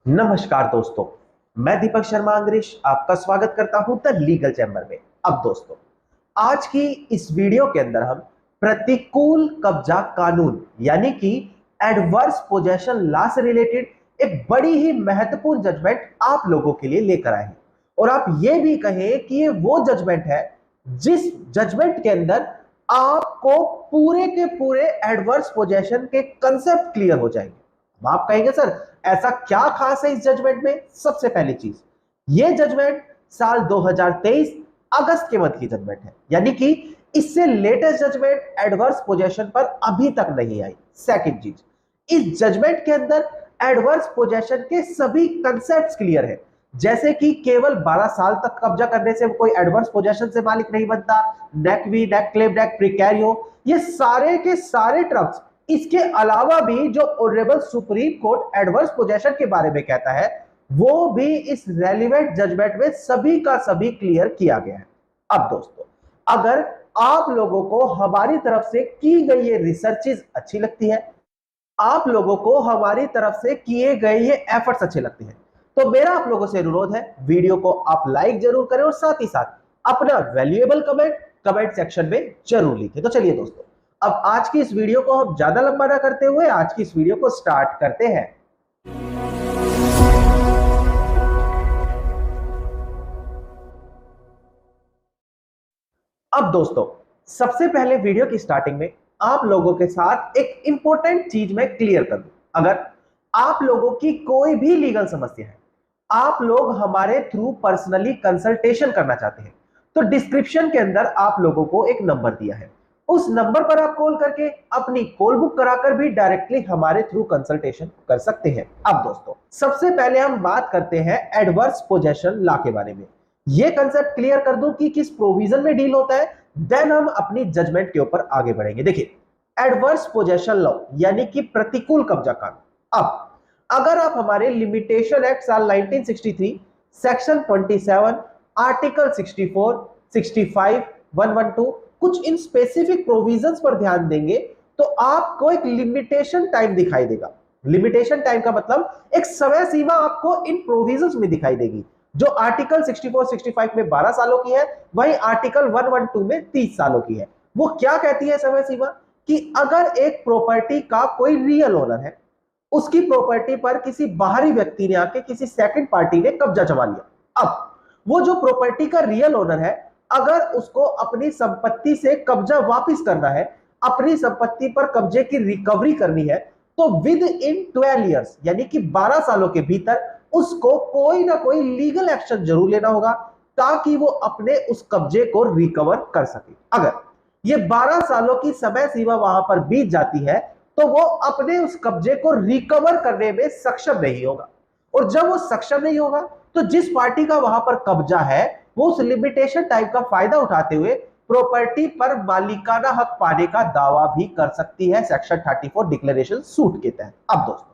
नमस्कार दोस्तों, मैं दीपक शर्मा अंग्रेज आपका स्वागत करता हूं द लीगल चैम्बर में। अब दोस्तों, आज की इस वीडियो के अंदर हम प्रतिकूल कब्जा कानून यानी कि एडवर्स पोजेशन लॉ से रिलेटेड एक बड़ी ही महत्वपूर्ण जजमेंट आप लोगों के लिए लेकर आए हैं। और आप ये भी कहें कि ये वो जजमेंट है जिस जजमेंट के अंदर आपको पूरे के पूरे एडवर्स पोजेशन के कंसेप्ट क्लियर हो जाएंगे। अब आप कहेंगे सर ऐसा क्या खास है इस जजमेंट में। सबसे पहली चीज, ये जजमेंट साल 2023 अगस्त के मंथ की जजमेंट है, यानी कि इससे लेटेस्ट जजमेंट एडवर्स पोजेशन पर अभी तक नहीं आई। सेकंड चीज, इस जजमेंट के अंदर एडवर्स पोजेशन के सभी कंसेप्ट्स क्लियर है, जैसे कि केवल 12 साल तक कब्जा करने से कोई एडवर्स पोजेशन से मालिक नहीं बनता, नेक वी, नेक क्लेम, नेक प्रिकैरियो, ये सारे के सारे टर्म्स। इसके अलावा भी जो honourable Supreme court adverse possession के बारे में कहता है वो भी इस रेलिवेंट जजमेंट में सभी का सभी क्लियर किया गया है। अब दोस्तों, अगर आप लोगों को हमारी तरफ से की गई ये रिसर्चेज अच्छी लगती है, आप लोगों को हमारी तरफ से किए गए ये एफर्ट्स अच्छे लगते हैं, तो मेरा आप लोगों से अनुरोध है वीडियो को आप लाइक जरूर करें और साथ ही साथ अपना वैल्यूएबल कमेंट सेक्शन में जरूर लिखें। तो चलिए दोस्तों, अब आज की इस वीडियो को हम ज्यादा लंबा ना करते हुए आज की इस वीडियो को स्टार्ट करते हैं। अब दोस्तों, सबसे पहले वीडियो की स्टार्टिंग में आप लोगों के साथ एक इंपॉर्टेंट चीज मैं क्लियर कर दूं। अगर आप लोगों की कोई भी लीगल समस्या है, आप लोग हमारे थ्रू पर्सनली कंसल्टेशन करना चाहते हैं, तो डिस्क्रिप्शन के अंदर आप लोगों को एक नंबर दिया है, उस नंबर पर आप कॉल करके अपनी कॉल बुक कराकर भी डायरेक्टली हमारे थ्रू कंसल्टेशन कर सकते हैं। अब दोस्तों, सबसे पहले हम बात करते हैं एडवर्स पोजेशन लॉ के बारे में। ये कंसेप्ट क्लियर कर दूं कि किस प्रोविजन में डील होता है, देन हम अपनी जजमेंट के ऊपर आगे बढ़ेंगे। देखिए, एडवर्स पोजेशन लॉ यानी कि प्रतिकूल कब्जा कानून। अब अगर आप हमारे लिमिटेशन एक्ट साल 1963 सेक्शन 27 आर्टिकल 64, 65, 112 कुछ इन स्पेसिफिक प्रोविजंस पर ध्यान देंगे तो आपको एक लिमिटेशन टाइम दिखाई देगा। लिमिटेशन टाइम का मतलब एक समय सीमा आपको इन प्रोविजंस में दिखाई देगी, जो आर्टिकल 64, 65 में 12 सालों की है, वहीं आर्टिकल 112 में 30 सालों की है। वो क्या कहती है समय सीमा, कि अगर एक प्रॉपर्टी का कोई रियल ओनर है, उसकी प्रॉपर्टी पर किसी बाहरी व्यक्ति ने आके किसी सेकंड पार्टी ने कब्जा जमा लिया। अब वो जो प्रॉपर्टी का रियल ओनर है, अगर उसको अपनी संपत्ति से कब्जा वापस करना है, अपनी संपत्ति पर कब्जे की रिकवरी करनी है, तो विद इन 12 ईयर्स यानी कि 12 सालों के भीतर उसको कोई ना कोई लीगल एक्शन जरूर लेना होगा ताकि वो अपने उस कब्जे को रिकवर कर सके। अगर ये 12 सालों की समय सीमा वहां पर बीत जाती है तो वो अपने उस कब्जे को रिकवर करने में सक्षम नहीं होगा, और जब वो सक्षम नहीं होगा तो जिस पार्टी का वहां पर कब्जा है वो उस लिमिटेशन टाइम का फायदा उठाते हुए प्रॉपर्टी पर मालिकाना हक पाने का दावा भी कर सकती है सेक्शन 34 डिक्लेरेशन सूट के तहत। अब दोस्तों,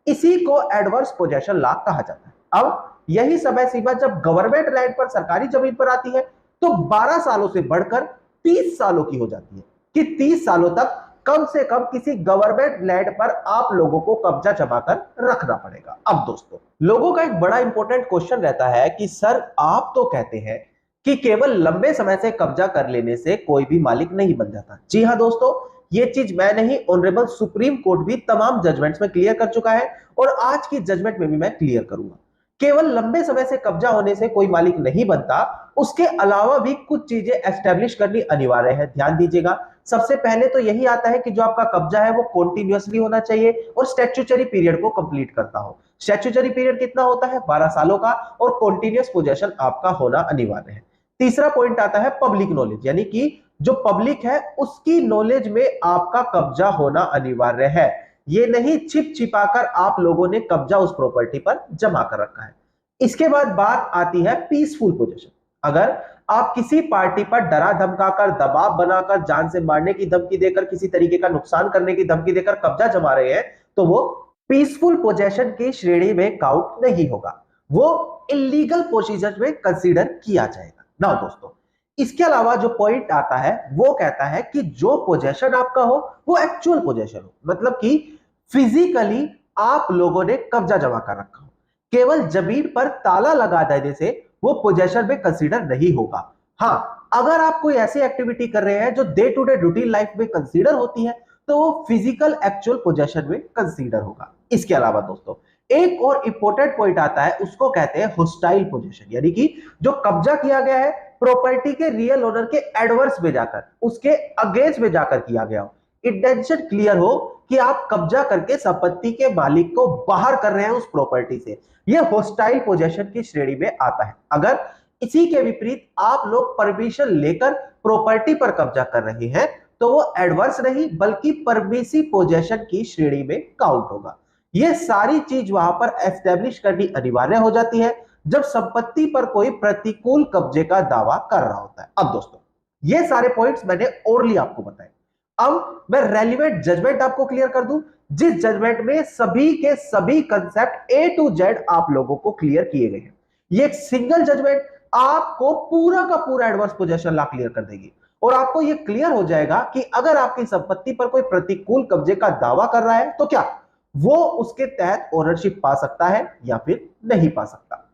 इसी को एडवर्स पोजेशन लॉ कहा जाता है। अब यही समय सीमा जब गवर्नमेंट लैंड पर, सरकारी जमीन पर आती है तो 12 सालों से बढ़कर 30 सालों की हो जाती है, कि 30 सालों तक कम से कम किसी गवर्नमेंट लैंड पर आप लोगों को कब्जा जमा कर रखना पड़ेगा। अब दोस्तों, लोगों का एक बड़ा इंपॉर्टेंट क्वेश्चन रहता है कि सर आप तो कहते हैं कि केवल लंबे समय से कब्जा कर लेने से कोई भी मालिक नहीं बन जाता। जी हां दोस्तों, ये चीज मैं नहीं, ऑनरेबल सुप्रीम कोर्ट भी तमाम जजमेंट्स में क्लियर कर चुका है और आज की जजमेंट में भी मैं क्लियर करूंगा। केवल लंबे समय से कब्जा होने से कोई मालिक नहीं बनता, उसके अलावा भी कुछ चीजें एस्टेब्लिश करनी अनिवार्य है। ध्यान दीजिएगा, सबसे पहले तो यही आता है कि जो आपका कब्जा है वो कॉन्टिन्यूअसली होना चाहिए और स्टैट्यूटरी पीरियड को कंप्लीट करता हो। स्टैट्यूटरी पीरियड कितना होता है, 12 सालों का, और कॉन्टिन्यूअस पोजेशन आपका होना अनिवार्य है। तीसरा पॉइंट आता है पब्लिक नॉलेज, यानी कि जो पब्लिक है उसकी नॉलेज में आपका कब्जा होना अनिवार्य है। ये नहीं छिप छिपाकर आप लोगों ने कब्जा उस प्रॉपर्टी पर जमा कर रखा है। इसके बाद बात आती है पीसफुल पोजीशन। अगर आप किसी पार्टी पर डरा धमकाकर, दबाव बनाकर, जान से मारने की धमकी देकर, किसी तरीके का नुकसान करने की धमकी देकर कब्जा जमा रहे हैं तो वो पीसफुल पोजेशन की श्रेणी में काउंट नहीं होगा, वो इलीगल पोजीशन में कंसीडर किया जाएगा। ना दोस्तों, इसके अलावा जो पॉइंट आता है वो कहता है कि जो पोजेशन आपका हो वो एक्चुअल पोजेशन हो, मतलब कि फिजिकली आप लोगों ने कब्जा जमा कर रखा हो। केवल जमीन पर ताला लगा देने से वो पोजेशन में कंसीडर नहीं होगा। हाँ, अगर आप कोई ऐसी एक्टिविटी कर रहे हैं जो day to day routine life में कंसीडर होती है तो वो फिजिकल एक्चुअल पोजेशन में कंसीडर होगा। इसके अलावा दोस्तों एक और इंपॉर्टेंट पॉइंट आता है, उसको कहते हैं होस्टाइल पोजेशन, यानी कि जो कब्जा किया गया है प्रॉपर्टी के रियल ओनर के एडवर्स में जाकर, उसके अगेंस्ट में जाकर किया गया हो, इंटेंशन क्लियर हो कि आप कब्जा करके संपत्ति के मालिक को बाहर कर रहे हैं उस प्रॉपर्टी से, यह होस्टाइल पोजेशन की श्रेणी में आता है। अगर इसी के विपरीत आप लोग परमिशन लेकर प्रॉपर्टी पर कब्जा कर रहे हैं तो वो एडवर्स नहीं बल्कि परमिसिव पोजेशन की श्रेणी में काउंट होगा। ये सारी चीज वहां पर एस्टेब्लिश करनी अनिवार्य हो जाती है जब संपत्ति पर कोई प्रतिकूल कब्जे का दावा कर रहा होता है। अब दोस्तों ये सारे पॉइंट्स मैंने ओरली आपको बताए, अब मैं रेलिवेंट जजमेंट आपको क्लियर कर दूं, जिस जजमेंट में सभी के सभी कंसेप्ट ए टू जेड आप लोगों को क्लियर किए गए हैं। ये एक सिंगल जजमेंट आपको पूरा का पूरा एडवर्स पोजेशन ला क्लियर कर देगी और आपको यह क्लियर हो जाएगा कि अगर आपकी संपत्ति पर कोई प्रतिकूल कब्जे का दावा कर रहा है तो क्या वो उसके तहत ओनरशिप पा सकता है या फिर नहीं पा सकता।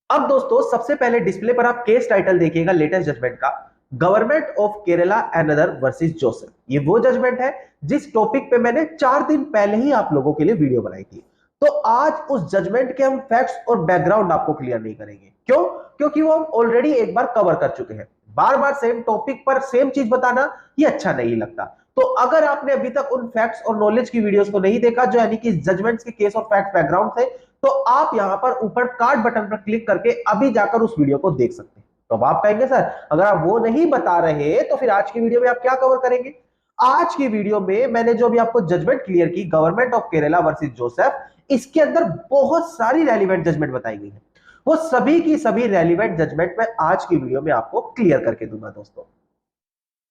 अब दोस्तों सबसे पहले डिस्प्ले पर आप केस टाइटल देखिएगा लेटेस्ट जजमेंट का, government of Kerala and other versus Joseph. ये वो जजमेंट है जिस टॉपिक पे मैंने 4 दिन पहले ही आप लोगों के लिए वीडियो बनाई थी। तो आज उस जजमेंट के हम फैक्ट्स और बैकग्राउंड आपको क्लियर नहीं करेंगे। क्यों? क्योंकि वो हम ऑलरेडी एक बार कवर कर चुके हैं। बार बार सेम टॉपिक पर सेम चीज बताना ये अच्छा नहीं लगता। तो अगर आपने अभी तक उन फैक्ट्स और नॉलेज की वीडियोस को नहीं देखा जो यानी कि जजमेंट्स के केस और फैक्ट बैकग्राउंड थे, तो आप यहां पर ऊपर कार्ड बटन पर क्लिक करके अभी जाकर उस वीडियो को देख सकते हैं। तो अब आप कहेंगे सर अगर आप वो नहीं बता रहे तो फिर आज की वीडियो में आप क्या कवर करेंगे? आज की वीडियो में मैंने जो भी आपको जजमेंट क्लियर की government of Kerala versus Joseph, इसके अंदर बहुत सारी रेलिवेंट जजमेंट बताई गई है। वो सभी की सभी रेलिवेंट जजमेंट मैं आज की वीडियो में आपको क्लियर करके दूंगा दोस्तों।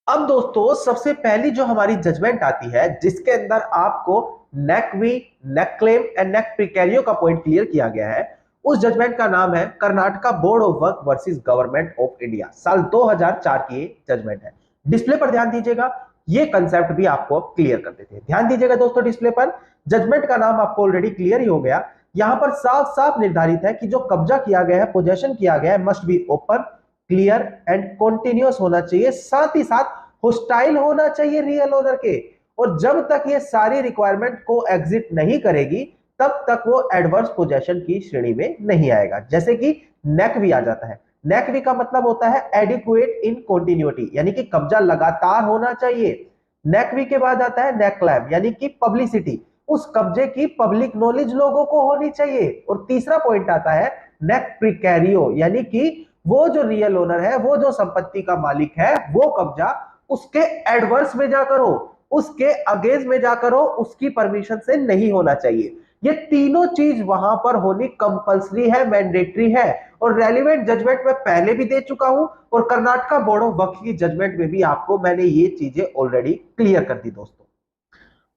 अब दोस्तों सबसे पहली जो हमारी जजमेंट आती है जिसके अंदर आपको nec vi, nec clam and nec precario का पॉइंट क्लियर किया गया है, उस जजमेंट का नाम है Karnataka board of work versus government of India. साल 2004 की जजमेंट है। डिस्प्ले पर ध्यान दीजिएगा, ये कंसेप्ट भी आपको क्लियर कर देते हैं। ध्यान दीजिएगा दोस्तों डिस्प्ले पर, जजमेंट का नाम आपको ऑलरेडी क्लियर ही हो गया। यहां पर साफ साफ निर्धारित है कि जो कब्जा किया गया है, पोजेशन किया गया है, must be open, clear and continuous होना चाहिए, साथ ही साथ होस्टाइल होना चाहिए रियल ओनर के। और जब तक ये सारी रिक्वायरमेंट को एग्जिट नहीं करेगी तब तक वो एडवर्स पोजेशन की श्रेणी में नहीं आएगा। जैसे कि नेक वी आ जाता है। नेक वी का मतलब होता है एडिक्वेट इन कंटिन्यूटी, यानी कि कब्जा लगातार होना चाहिए। नेक वी के बाद आता है नेक क्लेम, यानी कि पब्लिसिटी, उस कब्जे की पब्लिक नॉलेज लोगों को होनी चाहिए। और तीसरा पॉइंट आता है नेक प्रिकैरियो, यानी कि वो जो रियल ओनर है, वो जो संपत्ति का मालिक है, वो कब्जा उसके एडवर्स में जाकर हो, उसके अगेंस्ट में जाकर हो, उसकी परमिशन से नहीं होना चाहिए। ये तीनों चीज वहां पर होनी कंपलसरी है, मैंडेटरी है। और रेलिवेंट जजमेंट में पहले भी दे चुका हूं और कर्नाटका बोर्ड ऑफ वक्त की जजमेंट में भी आपको मैंने ये चीजें ऑलरेडी क्लियर कर दी दोस्तों।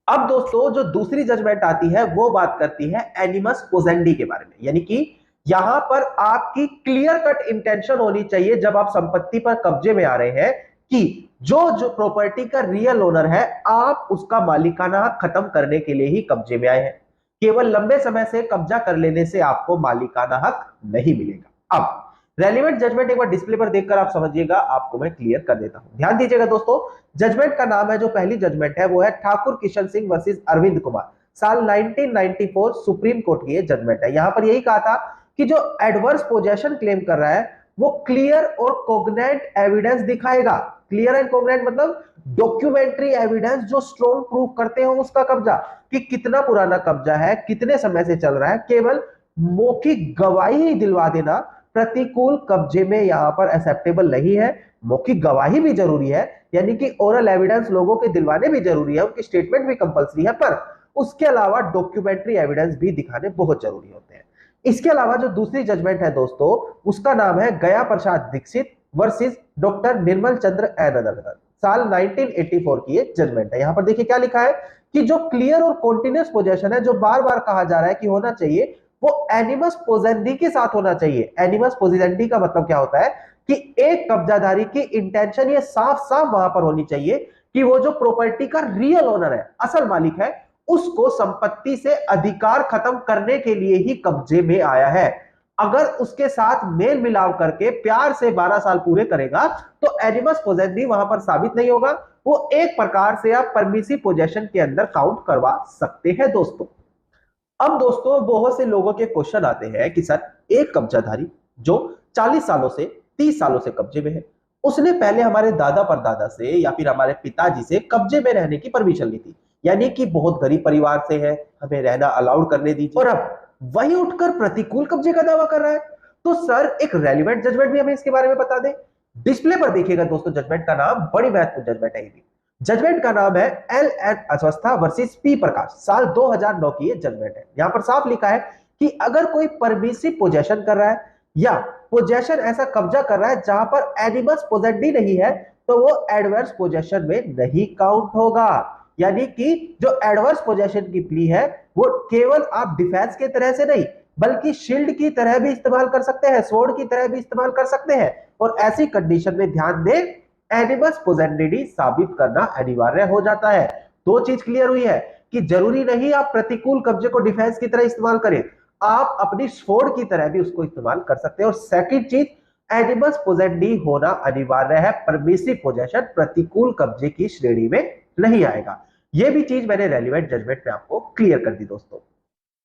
अब दोस्तों जो दूसरी जजमेंट आती है वो बात करती है एनिमस पोजेंडी के बारे में, यानी कि यहां पर आपकी क्लियर कट इंटेंशन होनी चाहिए जब आप संपत्ति पर कब्जे में आ रहे हैं कि जो प्रॉपर्टी का रियल ओनर है आप उसका मालिकाना हक खत्म करने के लिए ही कब्जे में आए हैं। केवल लंबे समय से कब्जा कर लेने से आपको मालिकाना हक नहीं मिलेगा। अब रेलिवेंट जजमेंट एक बार डिस्प्ले पर देखकर आप समझिएगा, आपको मैं क्लियर कर देता हूं। ध्यान दीजिएगा दोस्तों, जजमेंट का नाम है, जो पहली जजमेंट है वो है ठाकुर किशन सिंह वर्सेस अरविंद कुमार। साल 1994 सुप्रीम कोर्ट की जजमेंट है। यहां पर यही कहा था कि जो एडवर्स पोजेशन क्लेम कर रहा है वो क्लियर और कोग्नेंट एविडेंस दिखाएगा। क्लियर एंड कोग्नेंट मतलब डॉक्यूमेंट्री एविडेंस जो स्ट्रॉन्ग प्रूफ करते हो उसका कब्जा, कि कितना पुराना कब्जा है, कितने समय से चल रहा है। केवल मौखिक गवाही ही दिलवा देना प्रतिकूल कब्जे में यहां पर एक्सेप्टेबल नहीं है। मौखिक गवाही भी जरूरी है, यानी कि ओरल एविडेंस लोगों के दिलवाने भी जरूरी है, उनकी स्टेटमेंट भी कंपलसरी है, पर उसके अलावा डॉक्यूमेंट्री एविडेंस भी दिखाने बहुत जरूरी होते हैं। इसके अलावा जो दूसरी जजमेंट है दोस्तों, उसका नाम है Gaya Prasad Dixit versus doctor Nirmal Chandra and other. साल 1984 की ये जजमेंट है। यहां पर देखिए क्या लिखा है कि जो क्लियर और कॉन्टिन्यूअस पोजेशन है, जो बार बार कहा जा रहा है कि होना चाहिए, वो एनिमस पोजेंडी के साथ होना चाहिए। एनिमस पोजेंडी का मतलब क्या होता है कि एक कब्जाधारी की इंटेंशन ये साफ साफ वहां पर होनी चाहिए कि वो जो प्रॉपर्टी का रियल ओनर है, असल मालिक है, उसको संपत्ति से अधिकार खत्म करने के लिए ही कब्जे में आया है। अगर उसके साथ मेल मिलाप करके प्यार से 12 साल पूरे करेगा तो एनिमस पोजेसिटी वहां पर साबित नहीं होगा, वो एक प्रकार से आप परमिसिव पोजेशन के अंदर काउंट करवा सकते हैं दोस्तों। अब दोस्तों बहुत से लोगों के क्वेश्चन आते हैं कि सर एक कब्जाधारी जो 40 सालों से 30 सालों से कब्जे में है, उसने पहले हमारे दादा परदादा से या फिर हमारे पिताजी से कब्जे में रहने की परमिशन ली थी, यानी कि बहुत गरीब परिवार से है, हमें रहना अलाउड करने दीजिए, और अब वही उठकर प्रतिकूल कब्जे का दावा कर रहा है। तो सर एक रेलिवेंट जजमेंट भी हमें इसके बारे में बता दें। डिस्प्ले पर देखिएगा दोस्तों, जजमेंट का नाम बड़ी महत्वपूर्ण जजमेंट है। जजमेंट का नाम है एल एन अवस्था वर्सेस पी प्रकाश, साल 2009 की ये जजमेंट है। यहां पर साफ लिखा है कि अगर कोई परमिसिव पोजेशन कर रहा है या पोजेशन ऐसा कब्जा कर रहा है जहां पर एनिमस पोजेसिटी नहीं है, तो वो एडवर्स पोजेशन में नहीं काउंट होगा। यानी कि जो एडवर्स पोजेशन की प्ली है वो केवल आप डिफेंस के तरह से नहीं बल्कि शील्ड की तरह भी इस्तेमाल कर सकते हैं, स्वॉर्ड की तरह भी इस्तेमाल कर सकते हैं, और ऐसी कंडीशन में ध्यान दें एनिमस पोजेसिटी साबित करना अनिवार्य हो जाता है। दो चीज क्लियर हुई है कि जरूरी नहीं आप प्रतिकूल कब्जे को डिफेंस की तरह इस्तेमाल करें, आप अपनी स्वॉर्ड की तरह भी उसको इस्तेमाल कर सकते हैं। और सेकंड चीज, एनिमस पोजेसिटी होना अनिवार्य है, परमिसिव पोजेशन प्रतिकूल कब्जे की श्रेणी में नहीं आएगा। यह भी चीज मैंने रेलिवेंट जजमेंट में आपको क्लियर कर दी दोस्तों।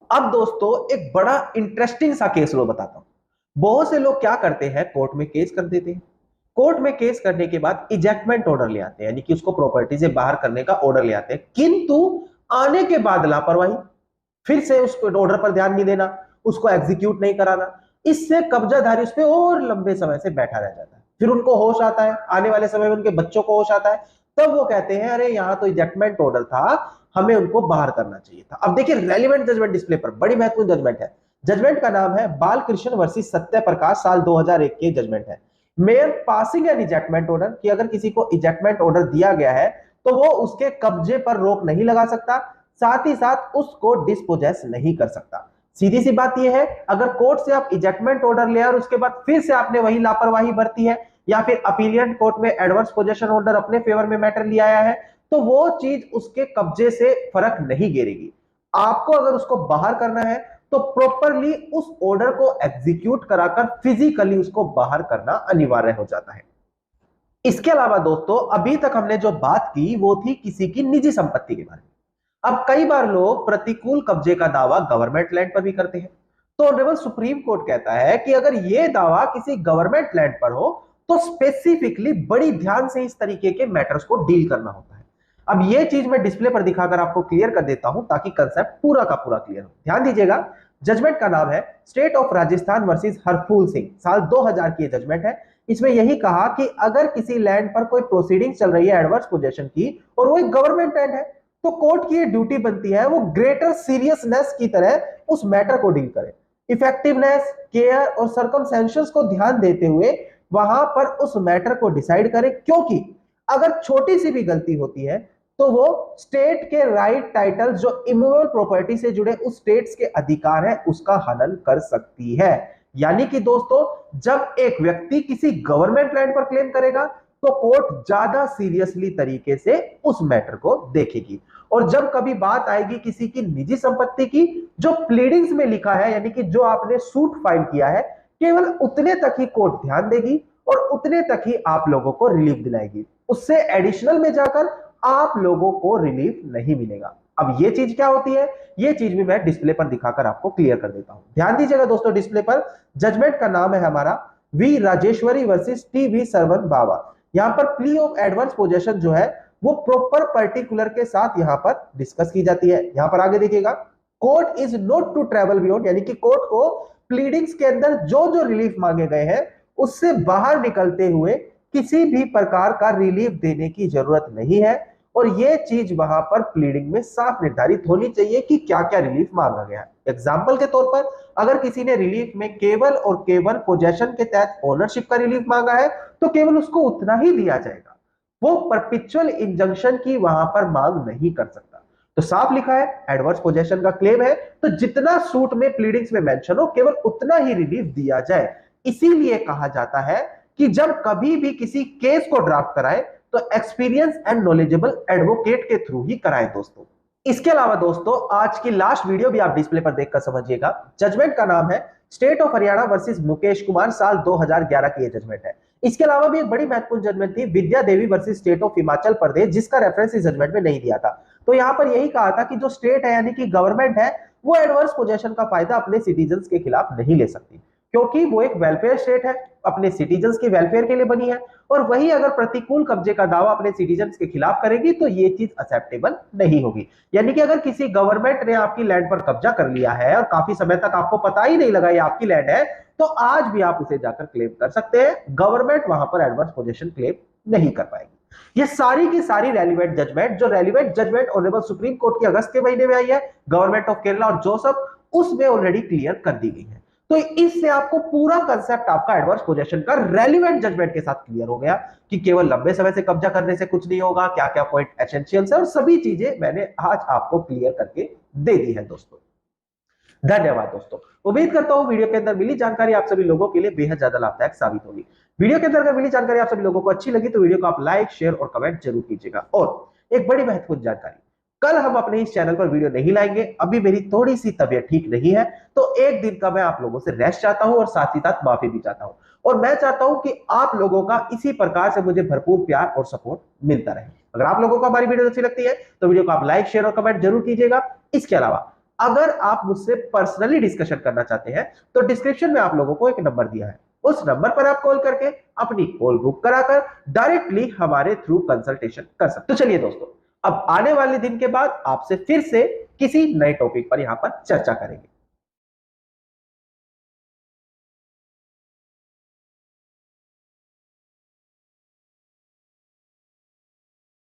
अब दोस्तों एक बड़ा इंटरेस्टिंग सा केस लो बताता हूं। बहुत से लोग क्या करते हैं, कोर्ट में केस कर देते हैं, कोर्ट में केस करने के बाद इजेक्टमेंट ऑर्डर ले आते हैं, यानी कि उसको प्रॉपर्टी से बाहर करने का ऑर्डर ले आते हैं, किंतु आने के बाद लापरवाही, फिर से उस ऑर्डर पर ध्यान नहीं देना, उसको एग्जीक्यूट नहीं कराना, इससे कब्जाधारी उस पर और लंबे समय से बैठा रह जाता है। फिर उनको होश आता है, आने वाले समय में उनके बच्चों को होश आता है, तब वो कहते हैं अरे यहां तो इजेक्टमेंट ऑर्डर था, हमें उनको बाहर करना चाहिए था। अब देखिए रेलिवेंट जजमेंट डिस्प्ले पर, बड़ी महत्वपूर्ण जजमेंट है। जजमेंट का नाम है बालकृष्ण वर्सेस सत्य प्रकाश, साल 2001 के जजमेंट है। Mayor passing an ejectment order, कि अगर किसी को इजेक्टमेंट ऑर्डर दिया गया है तो वो उसके कब्जे पर रोक नहीं लगा सकता, साथ ही साथ उसको डिस्पोजेस नहीं कर सकता। सीधी सी बात यह है, अगर कोर्ट से आप इजेक्टमेंट ऑर्डर ले और उसके बाद फिर से आपने वही लापरवाही बरती है या फिर अपीलियंट कोर्ट में एडवर्स पोजेशन ऑर्डर अपने फेवर में मैटर लिया आया है, तो वो चीज उसके कब्जे से फर्क नहीं गिरेगी। आपको अगर उसको बाहर करना है तो प्रॉपरली उस ऑर्डर को एग्जीक्यूट कराकर फिजिकली उसको बाहर करना अनिवार्य हो जाता है। इसके अलावा दोस्तों अभी तक हमने जो बात की वो थी किसी की निजी संपत्ति के बारे में। अब कई बार लोग प्रतिकूल कब्जे का दावा गवर्नमेंट लैंड पर भी करते हैं। तो ऑनरेबल सुप्रीम कोर्ट कहता है कि अगर यह दावा किसी गवर्नमेंट लैंड पर हो तो स्पेसिफिकली बड़ी ध्यान से इस तरीके के मैटर्स को डील करना होता है। अब यह चीज मैं डिस्प्ले पर दिखाकर आपको क्लियर कर देता हूं ताकि कंसेप्ट पूरा का पूरा क्लियर हो। ध्यान दीजिएगा, जजमेंट का नाम है state of Rajasthan versus Harphool Singh, साल 2000 की जजमेंट है। इसमें यही कहा कि अगर किसी लैंड पर कोई प्रोसीडिंग चल रही है एडवर्स पोजेशन की और वो एक गवर्नमेंट लैंड है, तो कोर्ट की ये ड्यूटी बनती है वो ग्रेटर सीरियसनेस की तरह उस मैटर को डील करे, इफेक्टिवनेस, केयर और सर्कमस्टेंसेस को ध्यान देते हुए वहां पर उस मैटर को डिसाइड करे, क्योंकि अगर छोटी सी भी गलती होती है तो वो स्टेट के राइट टाइटल जो इमूवेबल प्रॉपर्टी से जुड़े उस स्टेट्स के अधिकार है उसका हनन कर सकती है। यानी कि दोस्तों जब एक व्यक्ति किसी गवर्नमेंट लैंड पर क्लेम करेगा तो कोर्ट ज्यादा सीरियसली तरीके से उस मैटर को देखेगी, और जब कभी बात आएगी किसी की निजी संपत्ति की, जो प्लीडिंग्स में लिखा है यानी कि जो आपने सूट फाइल किया है, केवल उतने तक ही कोर्ट ध्यान देगी और उतने तक ही आप लोगों को रिलीफ दिलाएगी, उससे एडिशनल में जाकर आप लोगों को रिलीफ नहीं मिलेगा। अब ये चीज क्या होती है, ये चीज भी मैं डिस्प्ले पर दिखाकर आपको क्लियर कर देता हूं। ध्यान दीजिएगा दोस्तों, डिस्प्ले पर जजमेंट का नाम है हमारा V Rajeshwari versus T V Sarwan Baba. यहां पर प्ली ऑफ एडवर्स पोजेशन जो है वो प्रॉपर पर्टिकुलर के साथ यहां पर डिस्कस की जाती है। यहां पर आगे देखिएगा, court is not to travel beyond, यानी कि कोर्ट को प्लीडिंग्स के अंदर जो जो रिलीफ मांगे गए हैं उससे बाहर निकलते हुए किसी भी प्रकार का रिलीफ देने की जरूरत नहीं है, और यह चीज वहां पर प्लीडिंग में साफ निर्धारित होनी चाहिए कि क्या क्या रिलीफ मांगा गया है। एग्जाम्पल के तौर पर अगर किसी ने रिलीफ में केवल और केवल पोजेशन के तहत ओनरशिप का रिलीफ मांगा है तो केवल उसको उतना ही दिया जाएगा, वो परपेचुअल इंजंक्शन की वहां पर मांग नहीं कर सकता। तो साफ लिखा है एडवर्स पोजेशन का क्लेम है तो जितना सूट में प्लीडिंग्स में मेंशन हो केवल उतना ही रिलीफ दिया जाए। इसीलिए कहा जाता है कि जब कभी भी किसी केस को ड्राफ्ट कराए तो एक्सपीरियंस एंड नॉलेजेबल एडवोकेट के थ्रू ही कराएं दोस्तों। इसके अलावा दोस्तों आज की लास्ट वीडियो भी आप डिस्प्ले पर देखकर समझिएगा। जजमेंट का नाम है state of Haryana versus Mukesh Kumar, साल 2011 की ये जजमेंट है। इसके अलावा भी एक बड़ी महत्वपूर्ण जजमेंट थी विद्या देवी versus state of Himachal Pradesh, जिसका रेफरेंस इस जजमेंट में नहीं दिया था। तो यहां पर यही कहा था कि जो स्टेट है यानी कि गवर्नमेंट है वो एडवर्स पोजेशन का फायदा अपने सिटीजन्स के खिलाफ नहीं ले सकती, क्योंकि वो एक वेलफेयर स्टेट है, अपने सिटीजन्स के वेलफेयर के लिए बनी है। और वही अगर प्रतिकूल कब्जे का दावा अपने सिटीजन्स के खिलाफ करेगी तो ये चीज एक्सेप्टेबल नहीं होगी। यानी कि अगर किसी गवर्नमेंट ने आपकी लैंड पर कब्जा कर लिया है और काफी समय तक आपको पता ही नहीं लगा ये आपकी लैंड है, तो आज भी आप उसे जाकर क्लेम कर सकते हैं। गवर्नमेंट वहां पर एडवर्स पोजीशन क्लेम नहीं कर पाएगी। ये सारी की सारी relevant judgement honourable Supreme Court की अगस्त के महीने में आई है, गवर्नमेंट ऑफ केरला और जोसफ उसमें ऑलरेडी क्लियर कर दी गई है। तो इससे आपको पूरा कंसेप्ट आपका एडवर्स पोजेशन का रेलिवेंट जजमेंट के साथ क्लियर हो गया कि केवल लंबे समय से कब्जा करने से कुछ नहीं होगा, क्या क्या पॉइंट एसेंशियल है, और सभी चीजें मैंने आज आपको क्लियर करके दे दी है दोस्तों। धन्यवाद दोस्तों। उम्मीद करता हूं वीडियो के अंदर मिली जानकारी आप सभी लोगों के लिए बेहद ज्यादा लाभदायक साबित होगी। वीडियो के अंदर अगर मिली जानकारी आप सभी लोगों को अच्छी लगी तो वीडियो को आप लाइक, शेयर और कमेंट जरूर कीजिएगा। और एक बड़ी महत्वपूर्ण जानकारी, कल हम अपने इस चैनल पर वीडियो नहीं लाएंगे, अभी मेरी थोड़ी सी तबीयत ठीक नहीं है, तो एक दिन का मैं आप लोगों से रेस्ट चाहता हूं और साथ ही साथ माफी भी चाहता हूं। और मैं चाहता हूं कि आप लोगों का इसी प्रकार से मुझे भरपूर प्यार और सपोर्ट मिलता रहे। अगर आप लोगों को हमारी वीडियो अच्छी लगती है तो वीडियो को आप लाइक, शेयर और कमेंट जरूर कीजिएगा। इसके अलावा अगर आप मुझसे पर्सनली डिस्कशन करना चाहते हैं तो डिस्क्रिप्शन में आप लोगों को एक नंबर दिया है, उस नंबर पर आप कॉल करके अपनी कॉल बुक कराकर डायरेक्टली हमारे थ्रू कंसल्टेशन कर सकते। तो चलिए दोस्तों, अब आने वाले दिन के बाद आपसे फिर से किसी नए टॉपिक पर यहां पर चर्चा करेंगे।